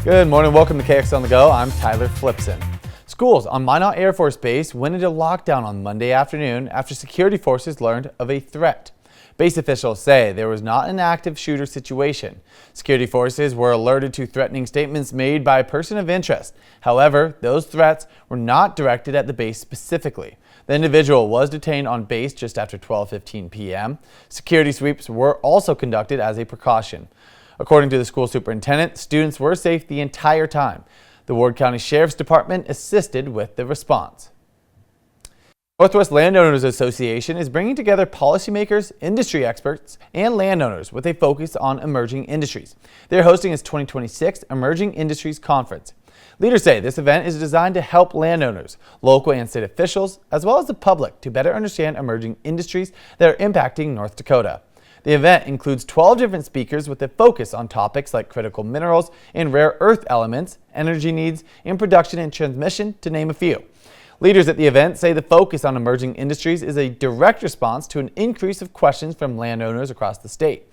Good morning, welcome to KX on the Go. I'm Tyler Flipson. Schools on Minot Air Force Base went into lockdown on Monday afternoon after security forces learned of a threat. Base officials say there was not an active shooter situation. Security forces were alerted to threatening statements made by a person of interest. However, those threats were not directed at the base specifically. The individual was detained on base just after 12:15 p.m. Security sweeps were also conducted as a precaution. According to the school superintendent, students were safe the entire time. The Ward County Sheriff's Department assisted with the response. Northwest Landowners Association is bringing together policymakers, industry experts, and landowners with a focus on emerging industries. They're hosting its 2026 Emerging Industries Conference. Leaders say this event is designed to help landowners, local and state officials, as well as the public to better understand emerging industries that are impacting North Dakota. The event includes 12 different speakers with a focus on topics like critical minerals and rare earth elements, energy needs, and production and transmission, to name a few. Leaders at the event say the focus on emerging industries is a direct response to an increase of questions from landowners across the state.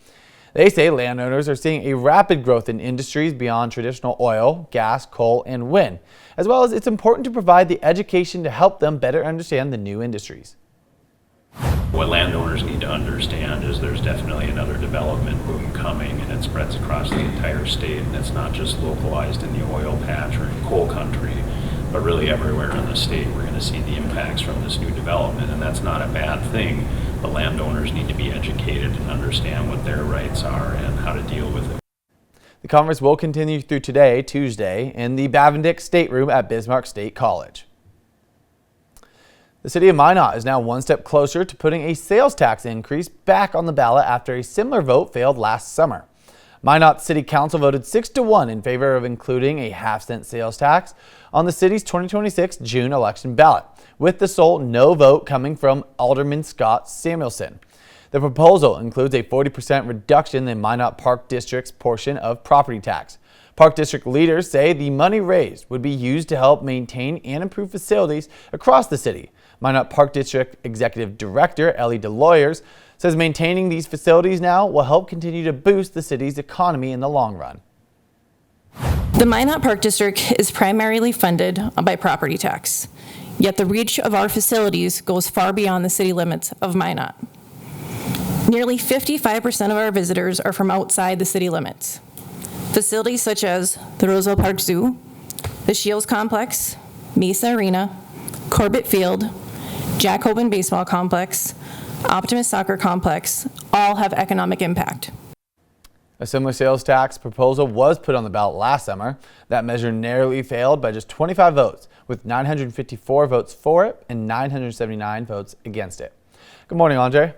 They say landowners are seeing a rapid growth in industries beyond traditional oil, gas, coal, and wind, as well as it's important to provide the education to help them better understand the new industries. What landowners need to understand is there's definitely another development boom coming, and it spreads across the entire state, and it's not just localized in the oil patch or in coal country, but really everywhere in the state we're going to see the impacts from this new development, and that's not a bad thing, but landowners need to be educated and understand what their rights are and how to deal with it. The conference will continue through today, Tuesday, in the Bavendick Stateroom at Bismarck State College. The city of Minot is now one step closer to putting a sales tax increase back on the ballot after a similar vote failed last summer. Minot City Council voted 6-1 in favor of including a half-cent sales tax on the city's 2026 June election ballot, with the sole no vote coming from Alderman Scott Samuelson. The proposal includes a 40% reduction in Minot Park District's portion of property tax. Park District leaders say the money raised would be used to help maintain and improve facilities across the city. Minot Park District Executive Director Ellie DeLoyers says maintaining these facilities now will help continue to boost the city's economy in the long run. The Minot Park District is primarily funded by property tax, yet the reach of our facilities goes far beyond the city limits of Minot. Nearly 55% of our visitors are from outside the city limits. Facilities such as the Roseville Park Zoo, the Shields Complex, Mesa Arena, Corbett Field, Jack Hoban Baseball Complex, Optimus Soccer Complex all have economic impact. A similar sales tax proposal was put on the ballot last summer. That measure narrowly failed by just 25 votes, with 954 votes for it and 979 votes against it. Good morning, Andre.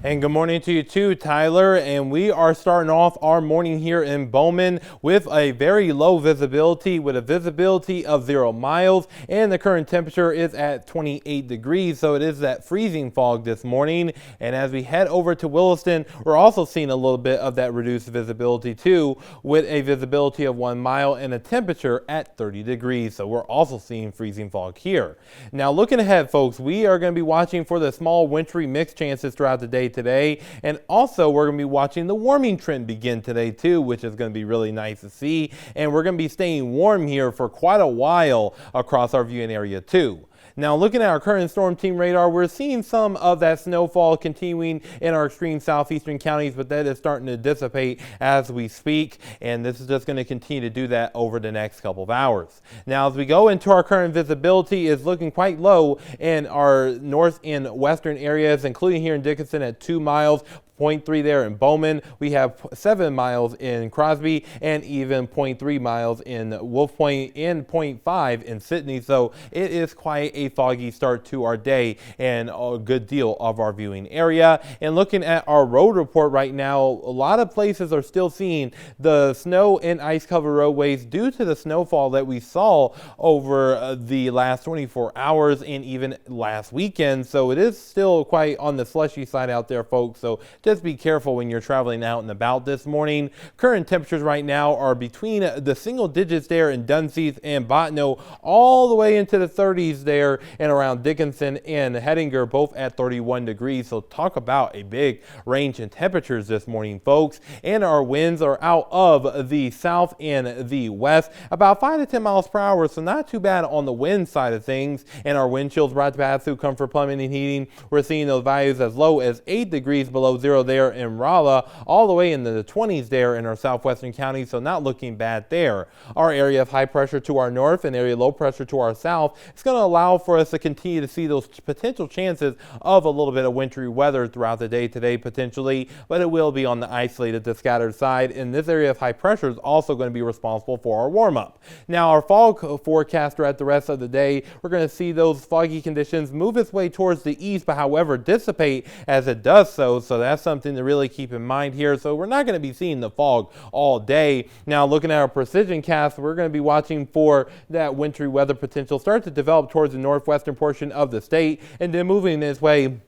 And good morning to you too, Tyler. And we are starting off our morning here in Bowman with a very low visibility, with a visibility of 0 miles, and the current temperature is at 28 degrees. So it is that freezing fog this morning. And as we head over to Williston, we're also seeing a little bit of that reduced visibility too, with a visibility of 1 mile and a temperature at 30 degrees. So we're also seeing freezing fog here. Now looking ahead, folks, we are going to be watching for the small wintry mix chances throughout the day today, and also we're going to be watching the warming trend begin today too, which is going to be really nice to see, and we're going to be staying warm here for quite a while across our viewing area too. Now looking at our current storm team radar, we're seeing some of that snowfall continuing in our extreme southeastern counties, but that is starting to dissipate as we speak, and this is just going to continue to do that over the next couple of hours. Now as we go into our current visibility, is looking quite low in our north and western areas, including here in Dickinson at 2 miles. 0.3 there in Bowman. We have 7 miles in Crosby, and even 0.3 miles in Wolf Point, and 0.5 in Sydney. So it is quite a foggy start to our day and a good deal of our viewing area. And looking at our road report right now, a lot of places are still seeing the snow and ice covered roadways due to the snowfall that we saw over the last 24 hours and even last weekend. So it is still quite on the slushy side out there, folks. So just be careful when you're traveling out and about this morning. Current temperatures right now are between the single digits there in Dunseith and Bottineau, all the way into the 30s there and around Dickinson and Hettinger, both at 31 degrees. So talk about a big range in temperatures this morning, folks. And our winds are out of the south and the west, about 5 to 10 miles per hour, so not too bad on the wind side of things. And our wind chills brought to pass through Comfort Plumbing and Heating. We're seeing those values as low as 8 degrees below zero there in Rolla, all the way into the 20s there in our southwestern counties, so not looking bad there. Our area of high pressure to our north and area of low pressure to our south is going to allow for us to continue to see those potential chances of a little bit of wintry weather throughout the day today potentially, but it will be on the isolated to scattered side. And this area of high pressure is also going to be responsible for our warm up. Now our fog forecast throughout the rest of the day, we're going to see those foggy conditions move its way towards the east, but however dissipate as it does so that's something to really keep in mind here. So we're not going to be seeing the fog all day. Now looking at our precision cast, we're going to be watching for that wintry weather potential start to develop towards the northwestern portion of the state and then moving its way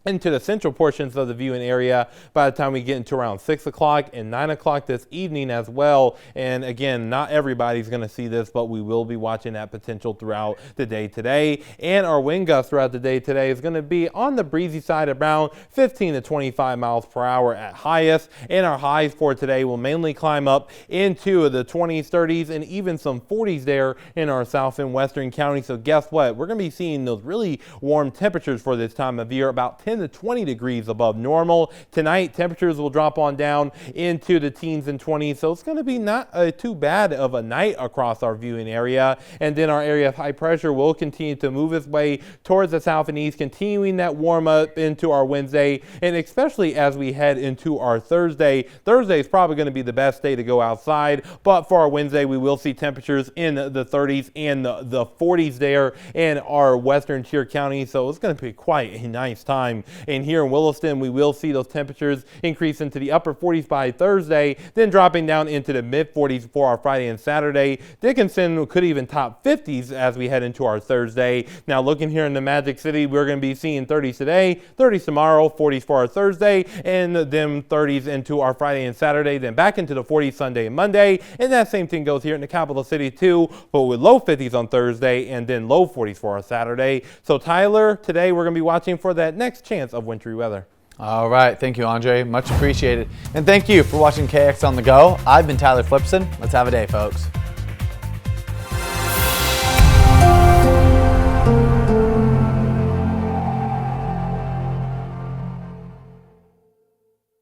into the central portions of the viewing area by the time we get into around 6 o'clock and 9 o'clock this evening as well. And again, not everybody's going to see this, but we will be watching that potential throughout the day today. And our wind gusts throughout the day today is going to be on the breezy side around 15 to 25 miles per hour at highest. And our highs for today will mainly climb up into the 20s, 30s, and even some 40s there in our south and western counties. So guess what? We're going to be seeing those really warm temperatures for this time of year, about 10 to 20 degrees above normal. Tonight, temperatures will drop on down into the teens and 20s, so it's going to be not too bad of a night across our viewing area. And then our area of high pressure will continue to move its way towards the south and east, continuing that warm up into our Wednesday, and especially as we head into our Thursday. Thursday is probably going to be the best day to go outside, but for our Wednesday, we will see temperatures in the 30s and the 40s there in our western tier counties, so it's going to be quite a nice time. And here in Williston, we will see those temperatures increase into the upper 40s by Thursday, then dropping down into the mid 40s for our Friday and Saturday. Dickinson could even top 50s as we head into our Thursday. Now looking here in the Magic City, we're going to be seeing 30s today, 30s tomorrow, 40s for our Thursday, and then 30s into our Friday and Saturday, then back into the 40s Sunday and Monday. And that same thing goes here in the capital city too, but with low 50s on Thursday and then low 40s for our Saturday. So Tyler, today we're going to be watching for that next chance of wintry weather. All right. Thank you, Andre. Much appreciated. And thank you for watching KX on the Go. I've been Tyler Flipson. Let's have a day, folks.